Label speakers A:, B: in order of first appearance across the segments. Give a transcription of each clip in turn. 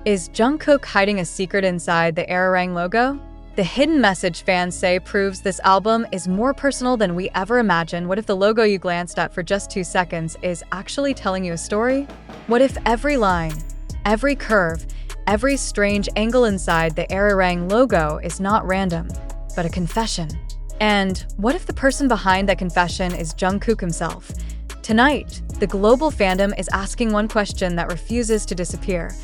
A: Is Jungkook hiding a secret inside the ARIRANG logo? The hidden message, fans say, proves this album is more personal than we ever imagined. What if the logo you glanced at for just 2 seconds is actually telling you a story? What if every line, every curve, every strange angle inside the ARIRANG logo is not random, but a confession? And what if the person behind that confession is Jungkook himself? Tonight, the global fandom is asking one question that refuses to disappear.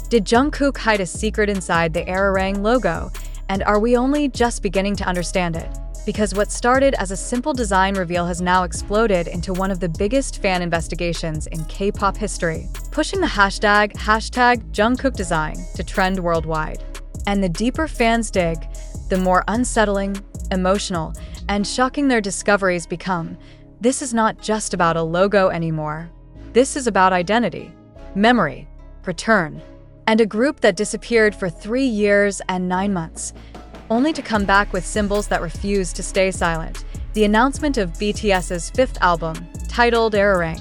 A: Did Jungkook hide a secret inside the ARIRANG logo? And are we only just beginning to understand it? Because what started as a simple design reveal has now exploded into one of the biggest fan investigations in K-pop history, pushing the hashtag #JungkookDesign to trend worldwide. And the deeper fans dig, the more unsettling, emotional, and shocking their discoveries become. This is not just about a logo anymore. This is about identity, memory, return, and a group that disappeared for 3 years and 9 months, only to come back with symbols that refuse to stay silent. The announcement of BTS's 5th album, titled ARIRANG,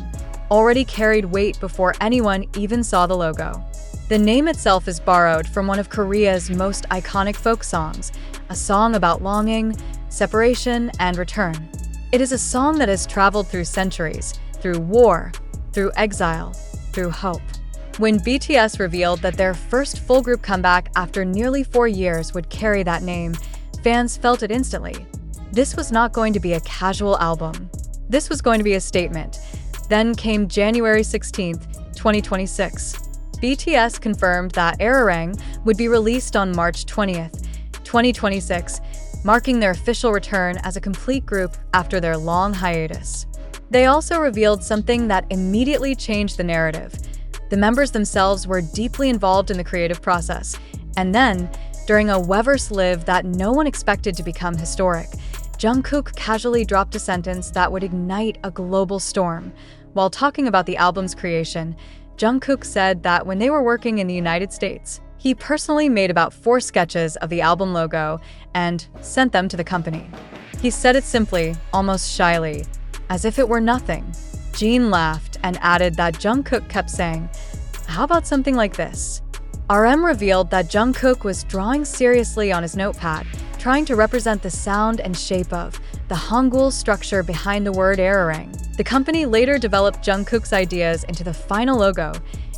A: already carried weight before anyone even saw the logo. The name itself is borrowed from one of Korea's most iconic folk songs, a song about longing, separation, and return. It is a song that has traveled through centuries, through war, through exile, through hope. When BTS revealed that their first full group comeback after nearly 4 years would carry that name, fans felt it instantly. This was not going to be a casual album. This was going to be a statement. Then came January 16th, 2026. BTS confirmed that ARIRANG would be released on March 20th, 2026, marking their official return as a complete group after their long hiatus. They also revealed something that immediately changed the narrative. The members themselves were deeply involved in the creative process, and then, during a Weverse live that no one expected to become historic, Jungkook casually dropped a sentence that would ignite a global storm. While talking about the album's creation, Jungkook said that when they were working in the United States, he personally made about 4 sketches of the album logo and sent them to the company. He said it simply, almost shyly, as if it were nothing. Jeon laughed and added that Jungkook kept saying, "How about something like this?" RM revealed that Jungkook was drawing seriously on his notepad, trying to represent the sound and shape of the Hangul structure behind the word ARIRANG. The company later developed Jungkook's ideas into the final logo,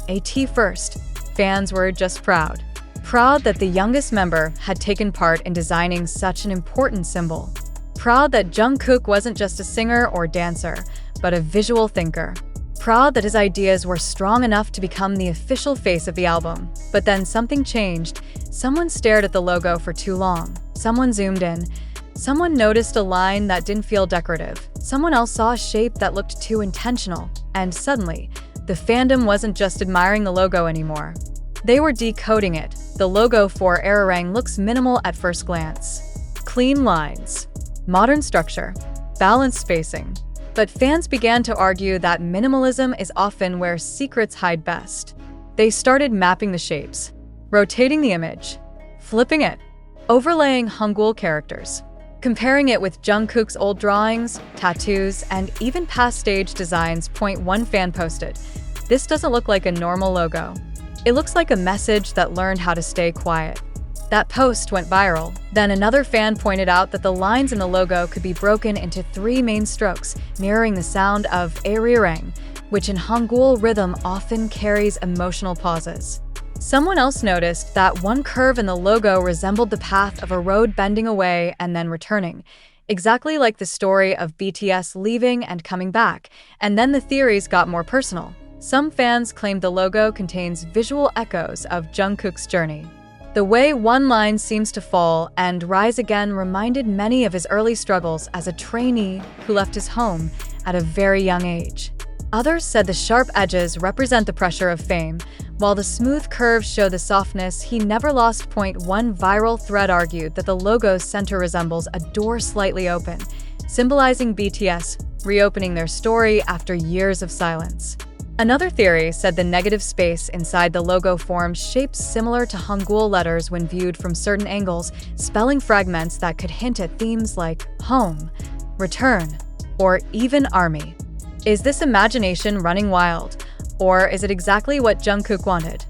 A: a T first. Fans were just proud. Proud that the youngest member had taken part in designing such an important symbol. Proud that Jungkook wasn't just a singer or dancer, but a visual thinker. Proud that his ideas were strong enough to become the official face of the album. But then something changed. Someone stared at the logo for too long. Someone zoomed in. Someone noticed a line that didn't feel decorative. Someone else saw a shape that looked too intentional. And suddenly, the fandom wasn't just admiring the logo anymore. They were decoding it. The logo for ARIRANG looks minimal at first glance. Clean lines, modern structure, balanced spacing. But fans began to argue that minimalism is often where secrets hide best. They started mapping the shapes, rotating the image, flipping it, overlaying Hangul characters, comparing it with Jungkook's old drawings, tattoos, and even past stage designs. One fan posted, "This doesn't look like a normal logo. It looks like a message that learned how to stay quiet." That post went viral. Then another fan pointed out that the lines in the logo could be broken into 3 main strokes, mirroring the sound of ARIRANG, which in Hangul rhythm often carries emotional pauses. Someone else noticed that one curve in the logo resembled the path of a road bending away and then returning, exactly like the story of BTS leaving and coming back. And then the theories got more personal. Some fans claimed the logo contains visual echoes of Jungkook's journey. The way one line seems to fall and rise again reminded many of his early struggles as a trainee who left his home at a very young age. Others said the sharp edges represent the pressure of fame, while the smooth curves show the softness he never lost. One viral thread argued that the logo's center resembles a door slightly open, symbolizing BTS reopening their story after years of silence. Another theory said the negative space inside the logo forms shapes similar to Hangul letters when viewed from certain angles, spelling fragments that could hint at themes like home, return, or even army. Is this imagination running wild, or is it exactly what Jungkook wanted?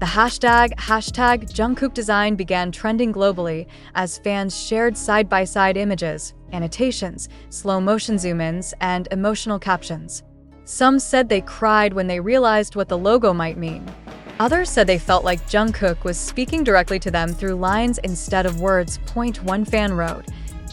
A: The hashtag Jungkook design began trending globally as fans shared side-by-side images, annotations, slow-motion zoom-ins, and emotional captions. Some said they cried when they realized what the logo might mean. Others said they felt like Jungkook was speaking directly to them through lines instead of words. One fan wrote,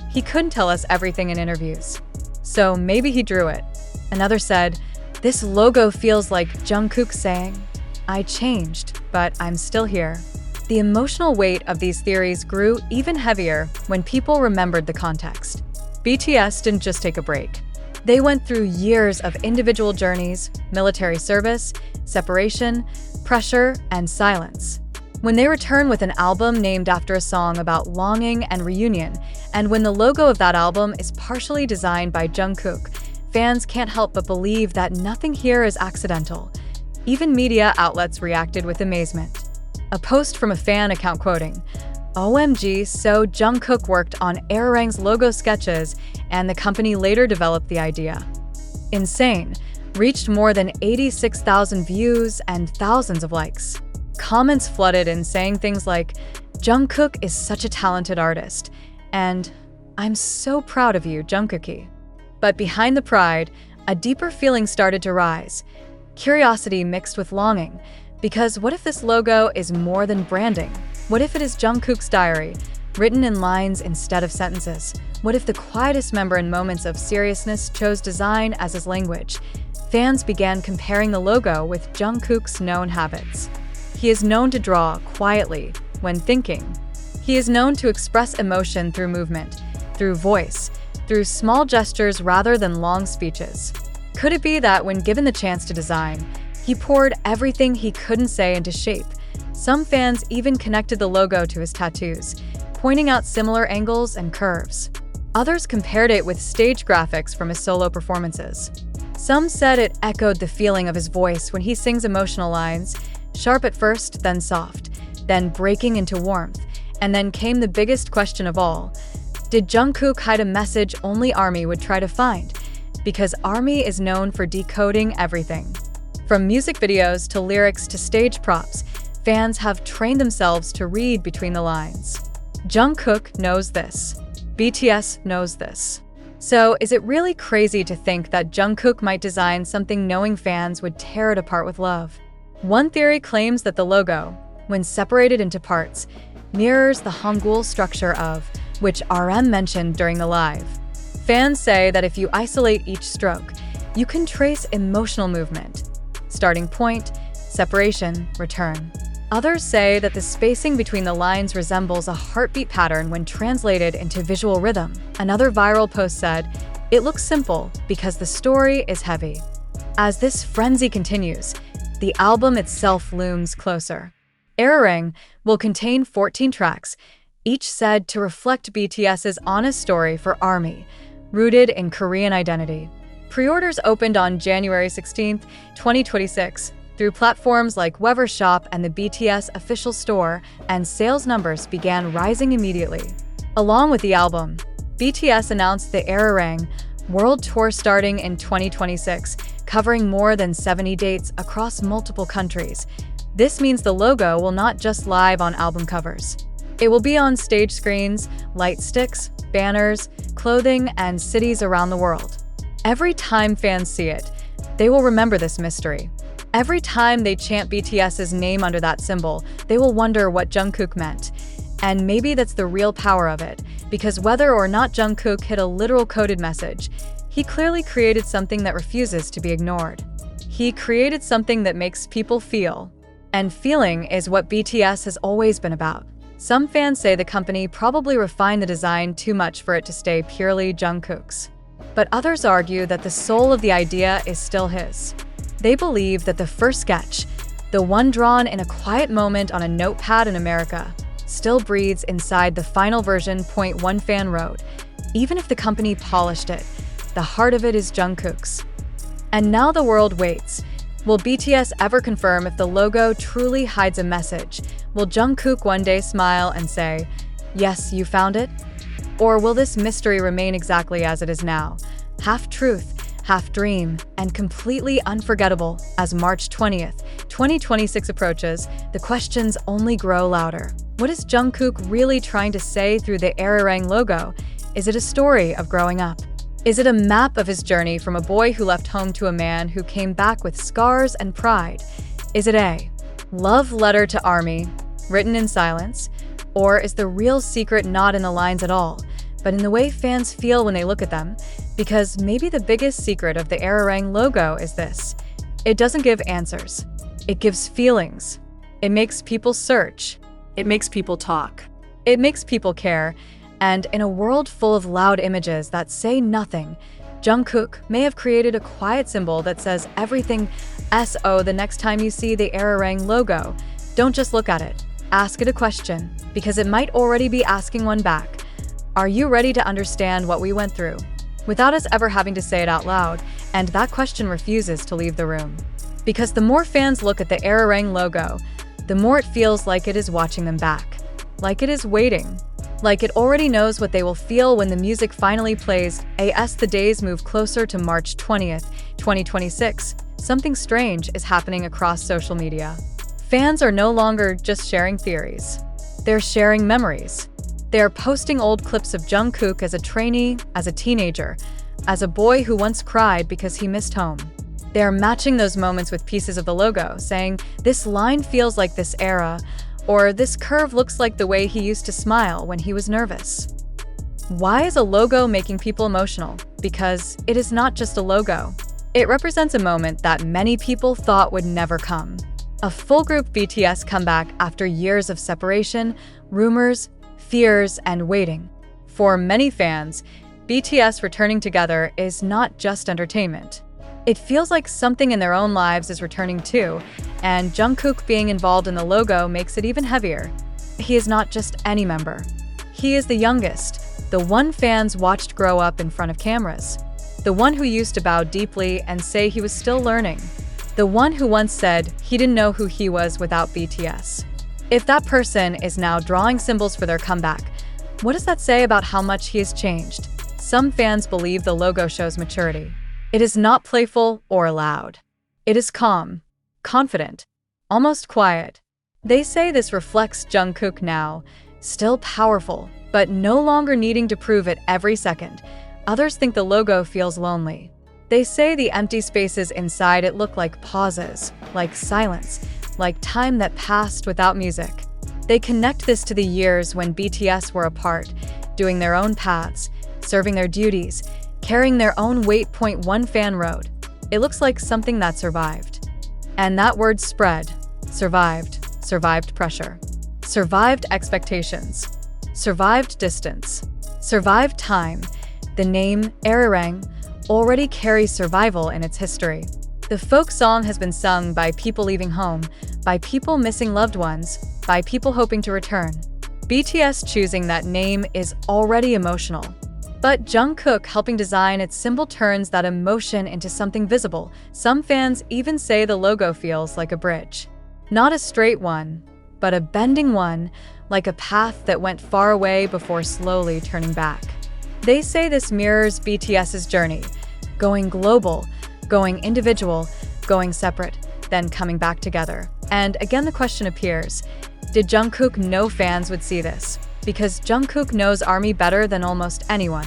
A: "He couldn't tell us everything in interviews, so maybe he drew it." Another said, "This logo feels like Jungkook saying, 'I changed, but I'm still here.'" The emotional weight of these theories grew even heavier when people remembered the context. BTS didn't just take a break. They went through years of individual journeys, military service, separation, pressure, and silence. When they return with an album named after a song about longing and reunion, and when the logo of that album is partially designed by Jungkook, fans can't help but believe that nothing here is accidental. Even media outlets reacted with amazement. A post from a fan account quoting, "OMG, so Jungkook worked on ARIRANG's logo sketches and the company later developed the idea." Insane, reached more than 86,000 views and thousands of likes. Comments flooded in saying things like, "Jungkook is such a talented artist," and "I'm so proud of you, Jungkookie." But behind the pride, a deeper feeling started to rise. Curiosity mixed with longing, because what if this logo is more than branding? What if it is Jungkook's diary, written in lines instead of sentences? What if the quietest member in moments of seriousness chose design as his language? Fans began comparing the logo with Jungkook's known habits. He is known to draw quietly when thinking. He is known to express emotion through movement, through voice, through small gestures rather than long speeches. Could it be that when given the chance to design, he poured everything he couldn't say into shape? Some fans even connected the logo to his tattoos, pointing out similar angles and curves. Others compared it with stage graphics from his solo performances. Some said it echoed the feeling of his voice when he sings emotional lines, sharp at first, then soft, then breaking into warmth, and then came the biggest question of all. Did Jungkook hide a message only ARMY would try to find? Because ARMY is known for decoding everything. From music videos to lyrics to stage props, fans have trained themselves to read between the lines. Jungkook knows this. BTS knows this. So, is it really crazy to think that Jungkook might design something knowing fans would tear it apart with love? One theory claims that the logo, when separated into parts, mirrors the Hangul structure of, which RM mentioned during the live. Fans say that if you isolate each stroke, you can trace emotional movement. Starting point, separation, return. Others say that the spacing between the lines resembles a heartbeat pattern when translated into visual rhythm. Another viral post said, "It looks simple because the story is heavy." As this frenzy continues, the album itself looms closer. ARIRANG will contain 14 tracks, each said to reflect BTS's honest story for ARMY, rooted in Korean identity. Pre-orders opened on January 16, 2026, through platforms like Wever Shop and the BTS official store, and sales numbers began rising immediately. Along with the album, BTS announced the ARIRANG World Tour starting in 2026, covering more than 70 dates across multiple countries. This means the logo will not just live on album covers. It will be on stage screens, light sticks, banners, clothing, and cities around the world. Every time fans see it, they will remember this mystery. Every time they chant BTS's name under that symbol, they will wonder what Jungkook meant. And maybe that's the real power of it, because whether or not Jungkook hit a literal coded message, he clearly created something that refuses to be ignored. He created something that makes people feel. And feeling is what BTS has always been about. Some fans say the company probably refined the design too much for it to stay purely Jungkook's. But others argue that the soul of the idea is still his. They believe that the first sketch, the one drawn in a quiet moment on a notepad in America, still breathes inside the final version. One fan wrote, "Even if the company polished it, the heart of it is Jungkook's." And now the world waits. Will BTS ever confirm if the logo truly hides a message? Will Jungkook one day smile and say, "Yes, you found it"? Or will this mystery remain exactly as it is now? Half truth, half dream, and completely unforgettable. As March 20th, 2026 approaches, the questions only grow louder. What is Jungkook really trying to say through the ARIRANG logo? Is it a story of growing up? Is it a map of his journey from a boy who left home to a man who came back with scars and pride? Is it a love letter to ARMY, written in silence? Or is the real secret not in the lines at all, but in the way fans feel when they look at them? Because maybe the biggest secret of the ARIRANG logo is this: it doesn't give answers. It gives feelings. It makes people search.
B: It makes people talk.
A: It makes people care. And in a world full of loud images that say nothing, Jungkook may have created a quiet symbol that says everything. So the next time you see the ARIRANG logo, don't just look at it. Ask it a question, because it might already be asking one back. Are you ready to understand what we went through? Without us ever having to say it out loud, and that question refuses to leave the room. Because the more fans look at the ARIRANG logo, the more it feels like it is watching them back. Like it is waiting. Like it already knows what they will feel when the music finally plays. As the days move closer to March 20th, 2026, something strange is happening across social media. Fans are no longer just sharing theories. They're sharing memories. They're posting old clips of Jungkook as a trainee, as a teenager, as a boy who once cried because he missed home. They're matching those moments with pieces of the logo, saying, "This line feels like this era," or "This curve looks like the way he used to smile when he was nervous." Why is a logo making people emotional? Because it is not just a logo. It represents a moment that many people thought would never come. A full group BTS comeback after years of separation, rumors, fears, and waiting. For many fans, BTS returning together is not just entertainment. It feels like something in their own lives is returning too, and Jungkook being involved in the logo makes it even heavier. He is not just any member. He is the youngest, the one fans watched grow up in front of cameras, the one who used to bow deeply and say he was still learning, the one who once said he didn't know who he was without BTS. If that person is now drawing symbols for their comeback, what does that say about how much he has changed? Some fans believe the logo shows maturity. It is not playful or loud. It is calm, confident, almost quiet. They say this reflects Jungkook now, still powerful, but no longer needing to prove it every second. Others think the logo feels lonely. They say the empty spaces inside it look like pauses, like silence, like time that passed without music. They connect this to the years when BTS were apart, doing their own paths, serving their duties, carrying their own weight. One fan wrote, "It looks like something that survived." And that word spread. Survived pressure, survived expectations, survived distance, survived time. The name ARIRANG already carries survival in its history. The folk song has been sung by people leaving home, by people missing loved ones, by people hoping to return. BTS choosing that name is already emotional. But Jungkook helping design its symbol turns that emotion into something visible. Some fans even say the logo feels like a bridge. Not a straight one, but a bending one, like a path that went far away before slowly turning back. They say this mirrors BTS's journey, going global, going individual, going separate, then coming back together. And again the question appears, did Jungkook know fans would see this? Because Jungkook knows ARMY better than almost anyone.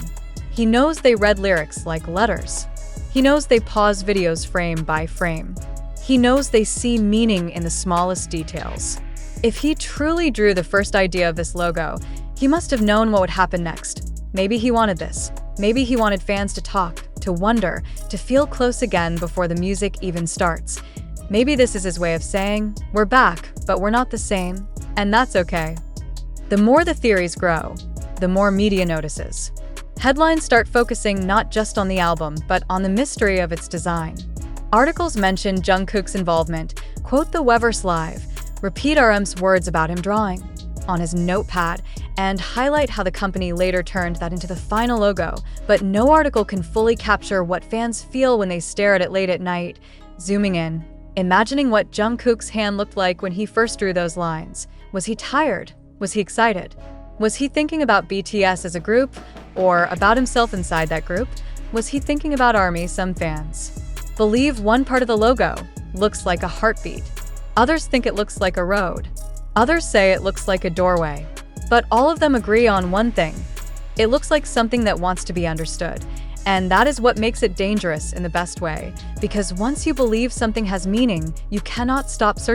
A: He knows they read lyrics like letters. He knows they pause videos frame by frame. He knows they see meaning in the smallest details. If he truly drew the first idea of this logo, he must have known what would happen next. Maybe he wanted this. Maybe he wanted fans to talk, to wonder, to feel close again before the music even starts. Maybe this is his way of saying, we're back, but we're not the same, and that's okay. The more the theories grow, the more media notices. Headlines start focusing not just on the album, but on the mystery of its design. Articles mention Jungkook's involvement, quote the Weverse Live, repeat RM's words about him drawing on his notepad, and highlight how the company later turned that into the final logo. But no article can fully capture what fans feel when they stare at it late at night, zooming in, imagining what Jungkook's hand looked like when he first drew those lines. Was he tired? Was he excited? Was he thinking about BTS as a group, or about himself inside that group? Was he thinking about ARMY? Some fans believe one part of the logo looks like a heartbeat. Others think it looks like a road. Others say it looks like a doorway. But all of them agree on one thing. It looks like something that wants to be understood. And that is what makes it dangerous in the best way. Because once you believe something has meaning, you cannot stop searching.